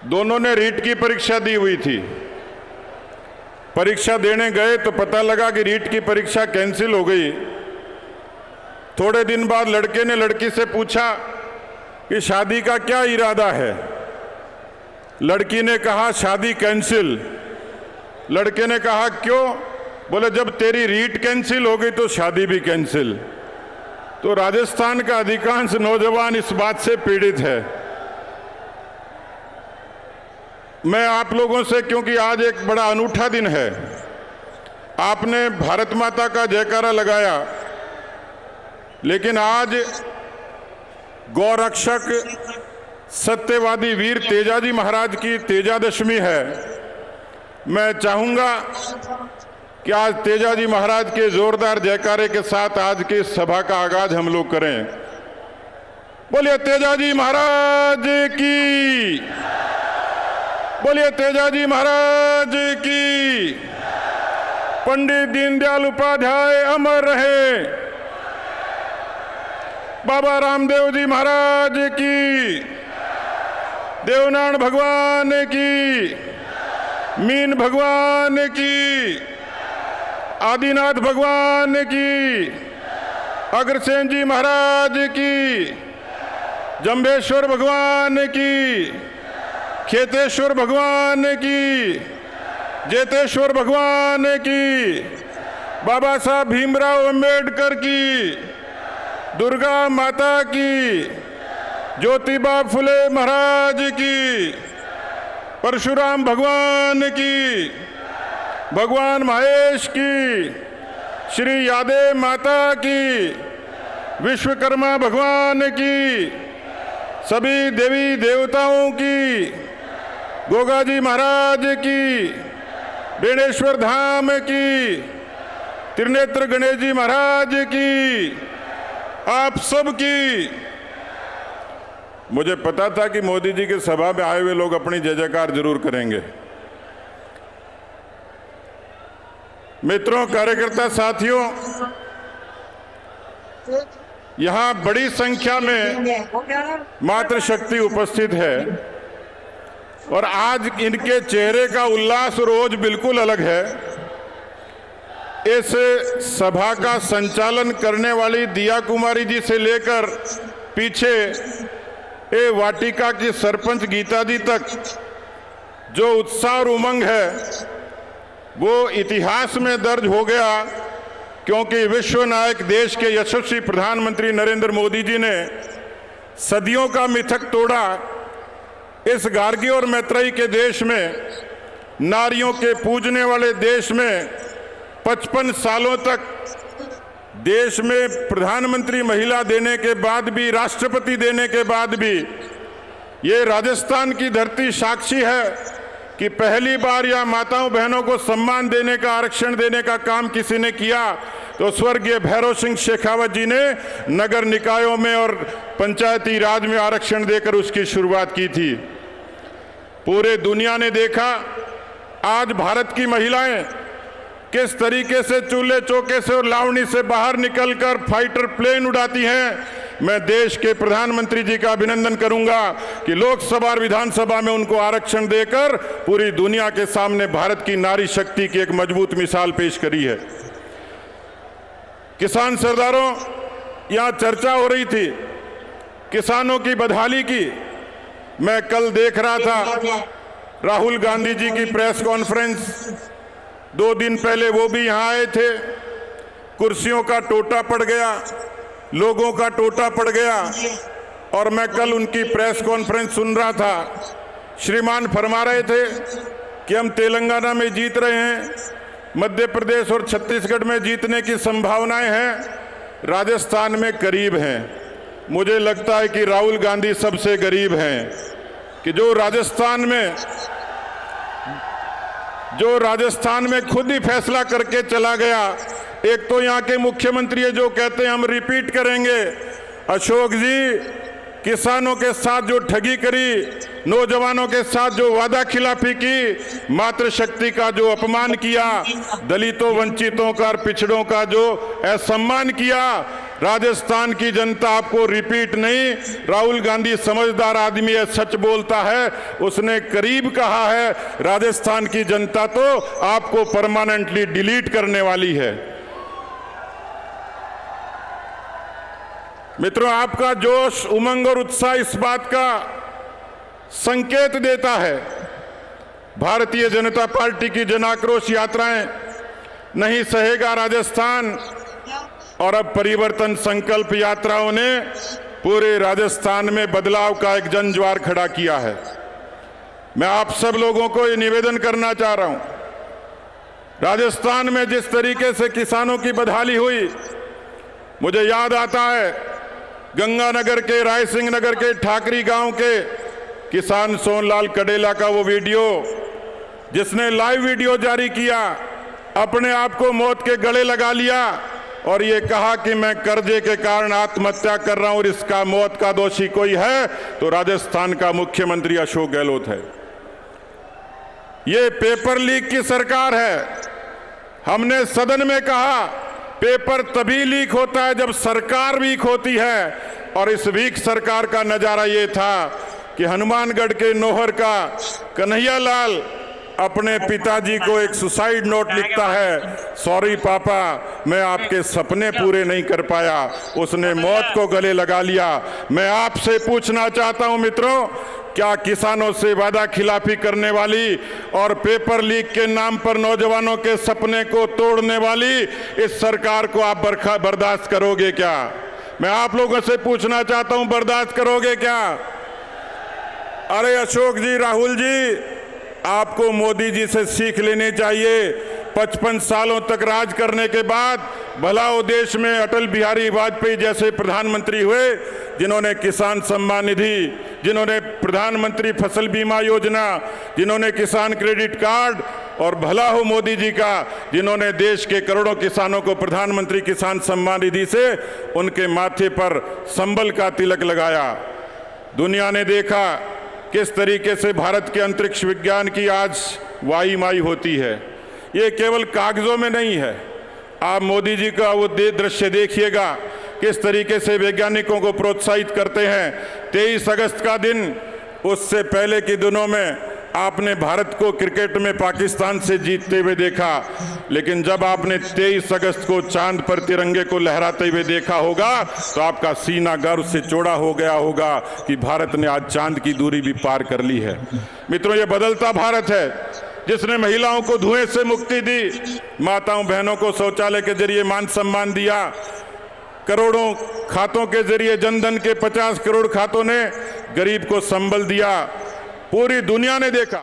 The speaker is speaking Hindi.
दोनों ने रीट की परीक्षा दी हुई थी। परीक्षा देने गए तो पता लगा कि रीट की परीक्षा कैंसिल हो गई। थोड़े दिन बाद लड़के ने लड़की से पूछा कि शादी का क्या इरादा है। लड़की ने कहा शादी कैंसिल। लड़के ने कहा क्यों? बोले जब तेरी रीट कैंसिल हो गई तो शादी भी कैंसिल। तो राजस्थान का अधिकांश नौजवान इस बात से पीड़ित है। मैं आप लोगों से, क्योंकि आज एक बड़ा अनूठा दिन है, आपने भारत माता का जयकारा लगाया, लेकिन आज गौरक्षक सत्यवादी वीर तेजाजी महाराज की तेजादशमी है। मैं चाहूंगा कि आज तेजाजी महाराज के जोरदार जयकारे के साथ आज की सभा का आगाज हम लोग करें। बोलिए तेजाजी महाराज की, बोलिए तेजाजी महाराज की। पंडित दीनदयाल उपाध्याय अमर रहे। बाबा रामदेव जी महाराज की, देवनारायण भगवान की, मीन भगवान की, आदिनाथ भगवान की, अग्रसेन जी महाराज की, जंबेश्वर भगवान की, खेतेश्वर भगवान की, जेतेश्वर भगवान की, बाबा साहब भीमराव अंबेडकर की, दुर्गा माता की, ज्योतिबा फुले महाराज की, परशुराम भगवान की, भगवान महेश की, श्री यादव माता की, विश्वकर्मा भगवान की, सभी देवी देवताओं की, गोगाजी महाराज की, बेणेश्वर धाम की, त्रिनेत्र गणेश जी महाराज की, आप सब की। मुझे पता था कि मोदी जी की सभा में आए हुए लोग अपनी जय जयकार जरूर करेंगे। मित्रों, कार्यकर्ता साथियों, यहां बड़ी संख्या में मातृशक्ति उपस्थित है और आज इनके चेहरे का उल्लास रोज बिल्कुल अलग है। इस सभा का संचालन करने वाली दिया कुमारी जी से लेकर पीछे वाटिका की सरपंच गीता जी तक जो उत्साह और उमंग है वो इतिहास में दर्ज हो गया, क्योंकि विश्व नायक देश के यशस्वी प्रधानमंत्री नरेंद्र मोदी जी ने सदियों का मिथक तोड़ा। इस गार्गी और मैत्रेयी के देश में, नारियों के पूजने वाले देश में 55 सालों तक देश में प्रधानमंत्री महिला देने के बाद भी, राष्ट्रपति देने के बाद भी, ये राजस्थान की धरती साक्षी है कि पहली बार या माताओं बहनों को सम्मान देने का, आरक्षण देने का काम किसी ने किया तो स्वर्गीय भैरव सिंह शेखावत जी ने नगर निकायों में और पंचायती राज में आरक्षण देकर उसकी शुरुआत की थी। पूरे दुनिया ने देखा आज भारत की महिलाएं किस तरीके से चूल्हे चौके से और लावणी से बाहर निकलकर फाइटर प्लेन उड़ाती हैं। मैं देश के प्रधानमंत्री जी का अभिनंदन करूंगा कि लोकसभा और विधानसभा में उनको आरक्षण देकर पूरी दुनिया के सामने भारत की नारी शक्ति की एक मजबूत मिसाल पेश करी है। किसान सरदारों, यहां चर्चा हो रही थी किसानों की बदहाली की। मैं कल देख रहा था राहुल गांधी जी की प्रेस कॉन्फ्रेंस, 2 दिन पहले वो भी यहां आए थे। कुर्सियों का टोटा पड़ गया, लोगों का टोटा पड़ गया, और मैं कल उनकी प्रेस कॉन्फ्रेंस सुन रहा था। श्रीमान फरमा रहे थे कि हम तेलंगाना में जीत रहे हैं, मध्य प्रदेश और छत्तीसगढ़ में जीतने की संभावनाएं हैं, राजस्थान में करीब हैं। मुझे लगता है कि राहुल गांधी सबसे गरीब हैं कि जो राजस्थान में खुद ही फैसला करके चला गया। एक तो यहाँ के मुख्यमंत्री है जो कहते हैं हम रिपीट करेंगे। अशोक जी, किसानों के साथ जो ठगी करी, नौजवानों के साथ जो वादा खिलाफी की, मातृशक्ति का जो अपमान किया, दलितों, वंचितों का और पिछड़ों का जो असम्मान किया, राजस्थान की जनता आपको रिपीट नहीं, राहुल गांधी समझदार आदमी है, सच बोलता है, उसने करीब कहा है राजस्थान की जनता तो आपको परमानेंटली डिलीट करने वाली है। मित्रों, आपका जोश, उमंग और उत्साह इस बात का संकेत देता है भारतीय जनता पार्टी की जन आक्रोश यात्राएं नहीं सहेगा राजस्थान, और अब परिवर्तन संकल्प यात्राओं ने पूरे राजस्थान में बदलाव का एक जनज्वार खड़ा किया है। मैं आप सब लोगों को ये निवेदन करना चाह रहा हूं, राजस्थान में जिस तरीके से किसानों की बदहाली हुई, मुझे याद आता है गंगानगर के, रायसिंह नगर के ठाकरी गांव के किसान सोनलाल कडेला का वो वीडियो, जिसने लाइव वीडियो जारी किया, अपने आप को मौत के गले लगा लिया और ये कहा कि मैं कर्जे के कारण आत्महत्या कर रहा हूं और इसका मौत का दोषी कोई है तो राजस्थान का मुख्यमंत्री अशोक गहलोत है। ये पेपर लीक की सरकार है। हमने सदन में कहा पेपर तभी लीक होता है जब सरकार वीक होती है, और इस वीक सरकार का नजारा ये था कि हनुमानगढ़ के नौहर का कन्हैया लाल अपने पिताजी को एक सुसाइड नोट लिखता है, सॉरी पापा, मैं आपके सपने पूरे नहीं कर पाया। उसने मौत को गले लगा लिया। मैं आपसे पूछना चाहता हूं मित्रों, क्या किसानों से वादा खिलाफी करने वाली और पेपर लीक के नाम पर नौजवानों के सपने को तोड़ने वाली इस सरकार को आप बर्दाश्त करोगे क्या? मैं आप लोगों से पूछना चाहता हूं, बर्दाश्त करोगे क्या? अरे अशोक जी, राहुल जी, आपको मोदी जी से सीख लेनी चाहिए। 55 सालों तक राज करने के बाद भला वो देश में अटल बिहारी वाजपेयी जैसे प्रधानमंत्री हुए, जिन्होंने किसान सम्मान निधि, जिन्होंने प्रधानमंत्री फसल बीमा योजना, जिन्होंने किसान क्रेडिट कार्ड, और भला हो मोदी जी का, जिन्होंने देश के करोड़ों किसानों को प्रधानमंत्री किसान सम्मान निधि से उनके माथे पर संबल का तिलक लगाया। दुनिया ने देखा किस तरीके से भारत के अंतरिक्ष विज्ञान की आज वाई माई होती है। ये केवल कागजों में नहीं है। आप मोदी जी का वो दृश्य देखिएगा, किस तरीके से वैज्ञानिकों को प्रोत्साहित करते हैं। 23 अगस्त का दिन, उससे पहले के दिनों में आपने भारत को क्रिकेट में पाकिस्तान से जीतते हुए देखा, लेकिन जब आपने 23 अगस्त को चांद पर तिरंगे को लहराते हुए देखा होगा तो आपका सीना गर्व से चौड़ा हो गया होगा कि भारत ने आज चांद की दूरी भी पार कर ली है। मित्रों, ये बदलता भारत है जिसने महिलाओं को धुएं से मुक्ति दी, माताओं बहनों को शौचालय के जरिए मान सम्मान दिया, करोड़ों खातों के जरिए जनधन के 50 करोड़ खातों ने गरीब को संबल दिया। पूरी दुनिया ने देखा।